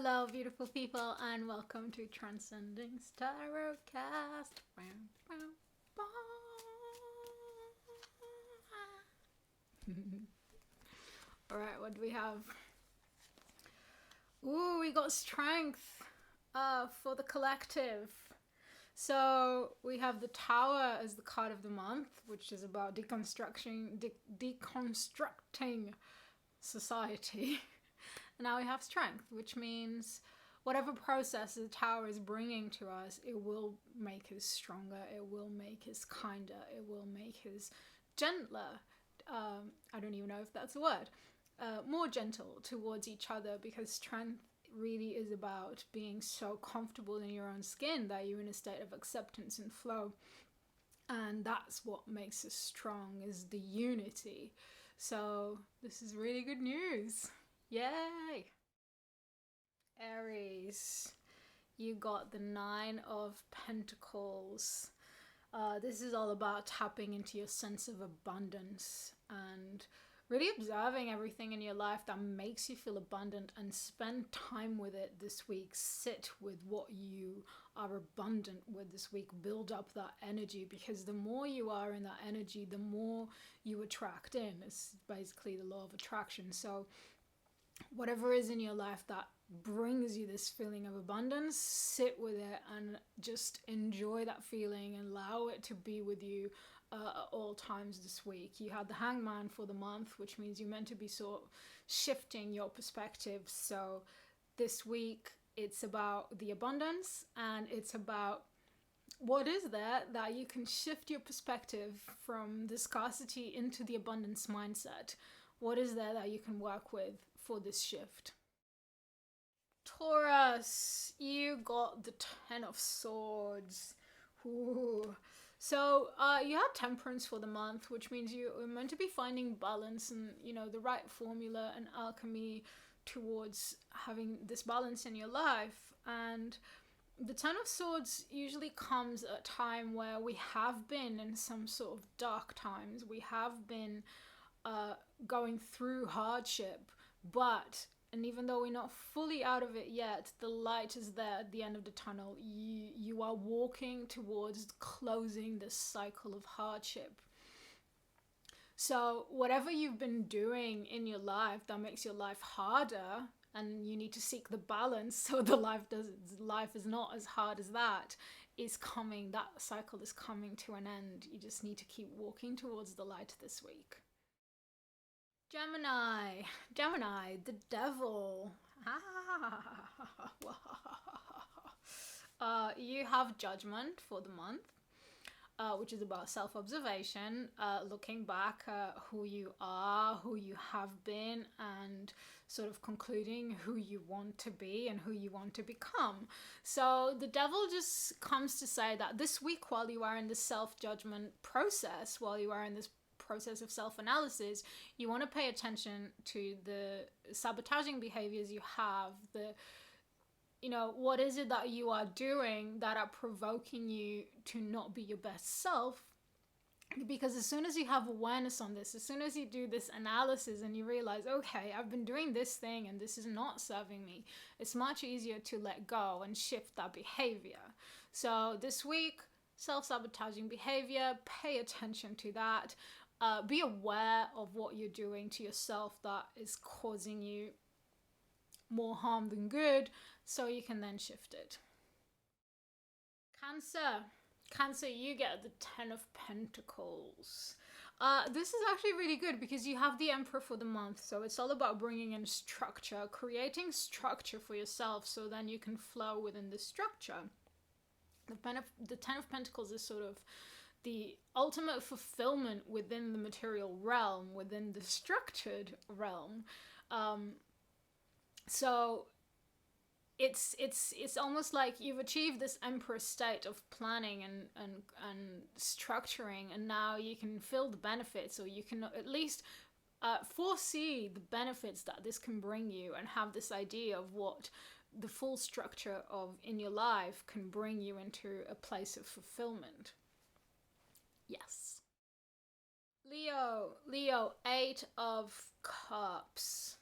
Hello, beautiful people, and welcome to Transcend-Ing Tarotcast. Alright, what do we have? Ooh, we got strength for the collective. So we have the Tower as the card of the month, which is about deconstructing society. And now we have strength, which means whatever process the Tower is bringing to us, it will make us stronger, it will make us kinder, it will make us gentler. I don't even know if that's a word. More gentle towards each other, because strength really is about being so comfortable in your own skin that you're in a state of acceptance and flow. And that's what makes us strong, is the unity. So this is really good news. Yay! Aries, you got the 9 of Pentacles. This is all about tapping into your sense of abundance and really observing everything in your life that makes you feel abundant, and spend time with it this week. Sit with what you are abundant with this week. Build up that energy, because the more you are in that energy, the more you attract in. It's basically the law of attraction. So whatever is in your life that brings you this feeling of abundance, sit with it and just enjoy that feeling and allow it to be with you at all times this week. You had the Hangman for the month, which means you're meant to be sort of shifting your perspective. So this week it's about the abundance, and it's about what is there that you can shift your perspective from the scarcity into the abundance mindset. What is there that you can work with for this shift? Taurus, you got the 10 of Swords. Ooh. So you have Temperance for the month, which means you're meant to be finding balance and, you know, the right formula and alchemy towards having this balance in your life. And the 10 of Swords usually comes at a time where we have been in some sort of dark times. We have been going through hardship, and even though we're not fully out of it yet, the light is there at the end of the tunnel. You are walking towards closing this cycle of hardship. So whatever you've been doing in your life that makes your life harder, and you need to seek the balance so the life is not as hard as that, is coming. That cycle is coming to an end. You just need to keep walking towards the light this week. Gemini, the devil. You have Judgment for the month, which is about self-observation, looking back at who you are, who you have been, and sort of concluding who you want to be and who you want to become. So the devil just comes to say that this week, while you are in the self-judgment process, while you are in this process of self-analysis, you want to pay attention to the sabotaging behaviors you have, what is it that you are doing that are provoking you to not be your best self. Because as soon as you have awareness on this, as soon as you do this analysis and you realize, okay, I've been doing this thing and this is not serving me, it's much easier to let go and shift that behavior. So this week, self-sabotaging behavior, pay attention to that. Be aware of what you're doing to yourself that is causing you more harm than good, so you can then shift it. Cancer, you get the 10 of Pentacles. This is actually really good because you have the Emperor for the month, so it's all about bringing in structure, creating structure for yourself, so then you can flow within the structure. The 10 of Pentacles is sort of the ultimate fulfillment within the material realm, within the structured realm. So it's almost like you've achieved this emperor state of planning and structuring, and now you can feel the benefits, or you can at least foresee the benefits that this can bring you, and have this idea of what the full structure of in your life can bring you into a place of fulfillment. Yes. Leo, 8 of Cups.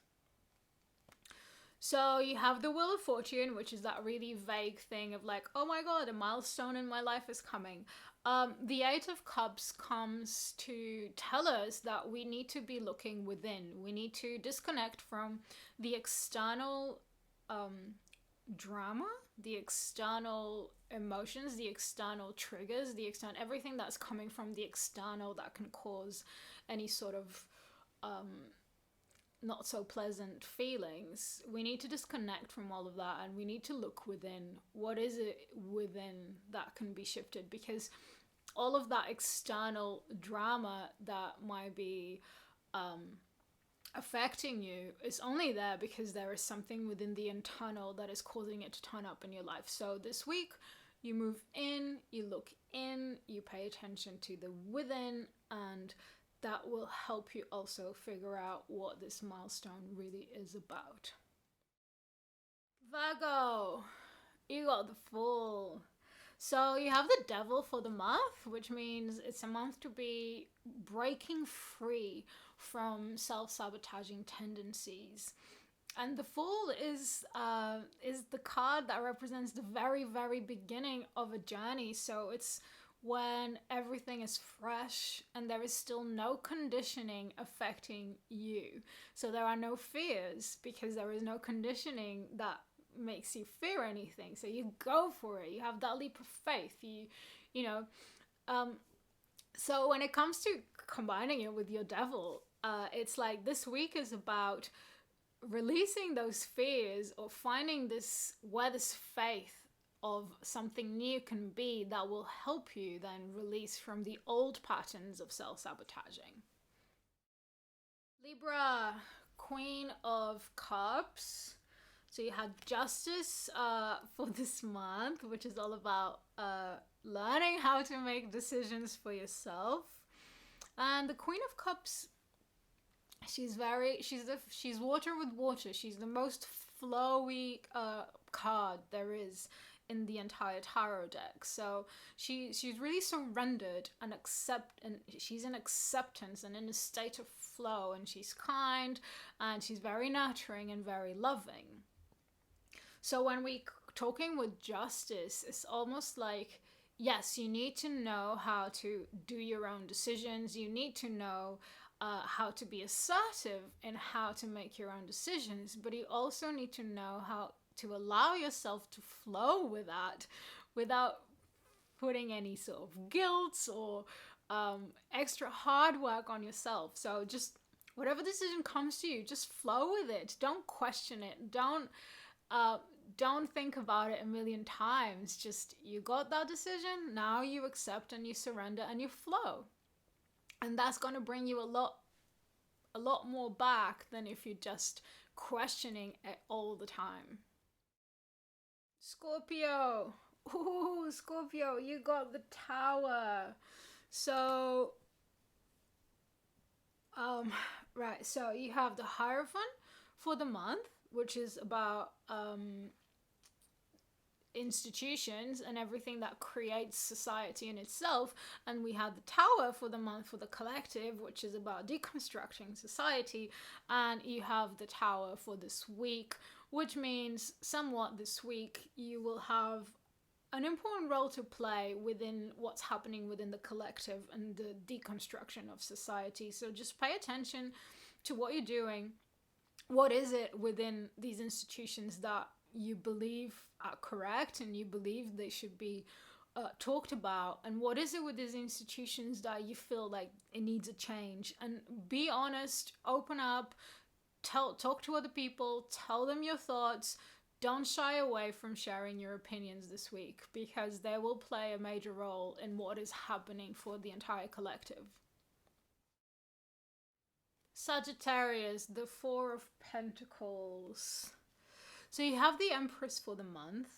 So you have the Wheel of Fortune, which is that really vague thing of like, oh my god, a milestone in my life is coming. The Eight of Cups comes to tell us that we need to be looking within. We need to disconnect from the external drama, the external emotions, the external triggers, everything that's coming from the external that can cause any sort of not so pleasant feelings. We need to disconnect from all of that, and we need to look within. What is it within that can be shifted? Because all of that external drama that might be affecting you is only there because there is something within the internal that is causing it to turn up in your life. So this week, you move in, you look in, you pay attention to the within, and that will help you also figure out what this milestone really is about. Virgo, you got the Fool. So you have the Devil for the month, which means it's a month to be breaking free from self-sabotaging tendencies. And the Fool is the card that represents the very, very beginning of a journey. So it's when everything is fresh and there is still no conditioning affecting you. So there are no fears because there is no conditioning that makes you fear anything. So you go for it. You have that leap of faith. So when it comes to combining it with your Devil, it's like this week is about releasing those fears or finding where this faith of something new can be that will help you then release from the old patterns of self-sabotaging. Libra, Queen of Cups. So you had Justice for this month, which is all about learning how to make decisions for yourself. And the Queen of Cups, she's water with water. She's the most flowy card there is in the entire tarot deck. So she's really surrendered and she's in acceptance and in a state of flow, and she's kind and she's very nurturing and very loving. So when we talking with Justice, it's almost like, yes, you need to know how to do your own decisions. You need to know how to be assertive in how to make your own decisions, but you also need to know how to allow yourself to flow with that without putting any sort of guilt or extra hard work on yourself. So just whatever decision comes to you, just flow with it. Don't question it. Don't think about it a million times. Just, you got that decision, now you accept and you surrender and you flow. And that's going to bring you a lot more back than if you're just questioning it all the time. Scorpio. Ooh, Scorpio, you got the Tower. So, right, so you have the Hierophant for the month, which is about institutions and everything that creates society in itself, and we had the Tower for the month for the collective, which is about deconstructing society, and you have the Tower for this week, which means somewhat this week you will have an important role to play within what's happening within the collective and the deconstruction of society. So just pay attention to what you're doing. What is it within these institutions that you believe are correct and you believe they should be talked about, and what is it with these institutions that you feel like it needs a change? And be honest, open up, talk to other people, tell them your thoughts. Don't shy away from sharing your opinions this week, because they will play a major role in what is happening for the entire collective. Sagittarius, the Four of Pentacles. So you have the Empress for the month,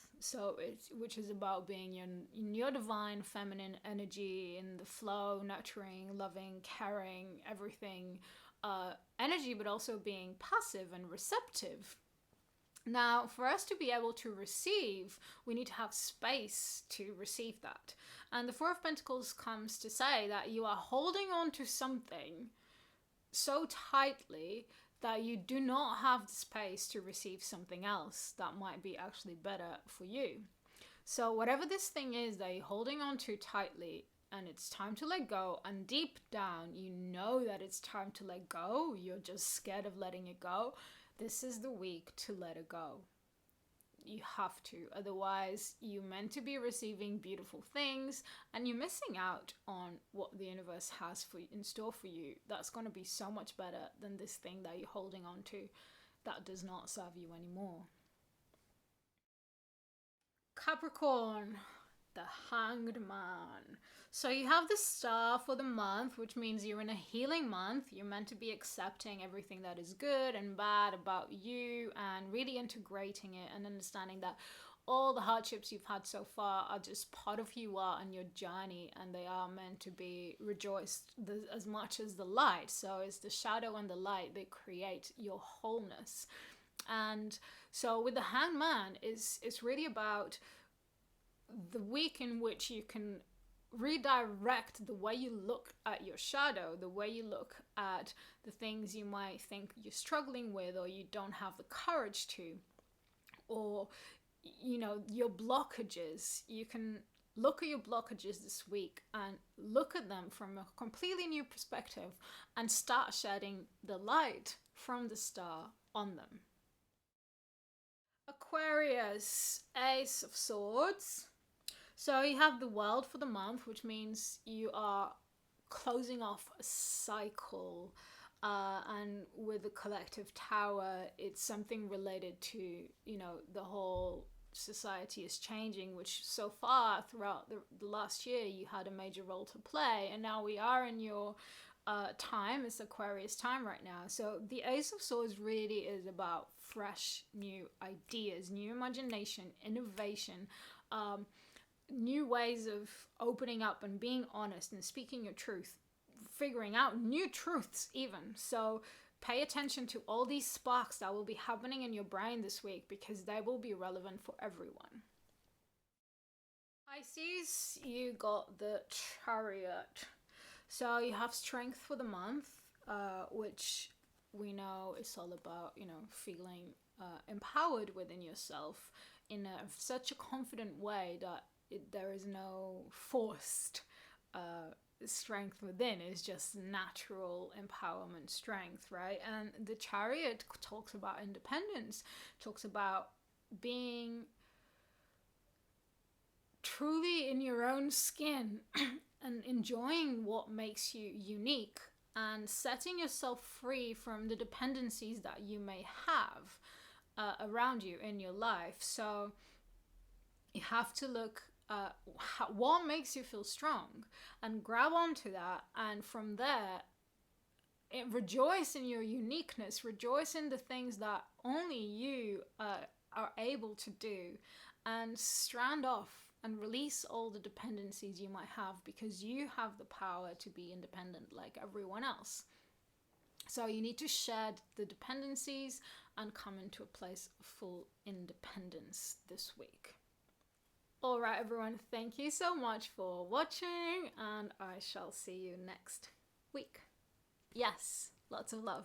which is about being in your divine feminine energy, in the flow, nurturing, loving, caring, everything energy, but also being passive and receptive. Now, for us to be able to receive, we need to have space to receive that. And the Four of Pentacles comes to say that you are holding on to something so tightly that you do not have the space to receive something else that might be actually better for you. So whatever this thing is that you're holding on to tightly, and it's time to let go, and deep down you know that it's time to let go, you're just scared of letting it go, this is the week to let it go. You have to, otherwise you're meant to be receiving beautiful things and you're missing out on what the universe has in store for you. That's going to be so much better than this thing that you're holding on to that does not serve you anymore. Capricorn, the Hanged Man. So you have the star for the month, which means you're in a healing month. You're meant to be accepting everything that is good and bad about you and really integrating it and understanding that all the hardships you've had so far are just part of who you are and your journey, and they are meant to be rejoiced as much as the light. So it's the shadow and the light that create your wholeness. And so with the Hanged Man, it's really about the week in which you can redirect the way you look at your shadow, the way you look at the things you might think you're struggling with or you don't have the courage to, or your blockages. You can look at your blockages this week and look at them from a completely new perspective and start shedding the light from the star on them. Aquarius, Ace of Swords. So you have the World for the month, which means you are closing off a cycle. And with the Collective Tower, it's something related to, the whole society is changing, which so far throughout the last year, you had a major role to play. And now we are in your time. It's Aquarius time right now. So the Ace of Swords really is about fresh, new ideas, new imagination, innovation, new ways of opening up and being honest and speaking your truth, figuring out new truths even. So pay attention to all these sparks that will be happening in your brain this week, because they will be relevant for everyone. Pisces, you got the Chariot. So you have strength for the month, which we know is all about, feeling empowered within yourself in such a confident way that there is no forced strength within. It's just natural empowerment strength, right? And the Chariot talks about independence, talks about being truly in your own skin and enjoying what makes you unique and setting yourself free from the dependencies that you may have around you in your life. So you have to look at what makes you feel strong and grab onto that, and from there rejoice in your uniqueness, rejoice in the things that only you are able to do, and strand off and release all the dependencies you might have, because you have the power to be independent like everyone else. So you need to shed the dependencies and come into a place of full independence this week. All right, everyone, thank you so much for watching, and I shall see you next week. Yes, lots of love.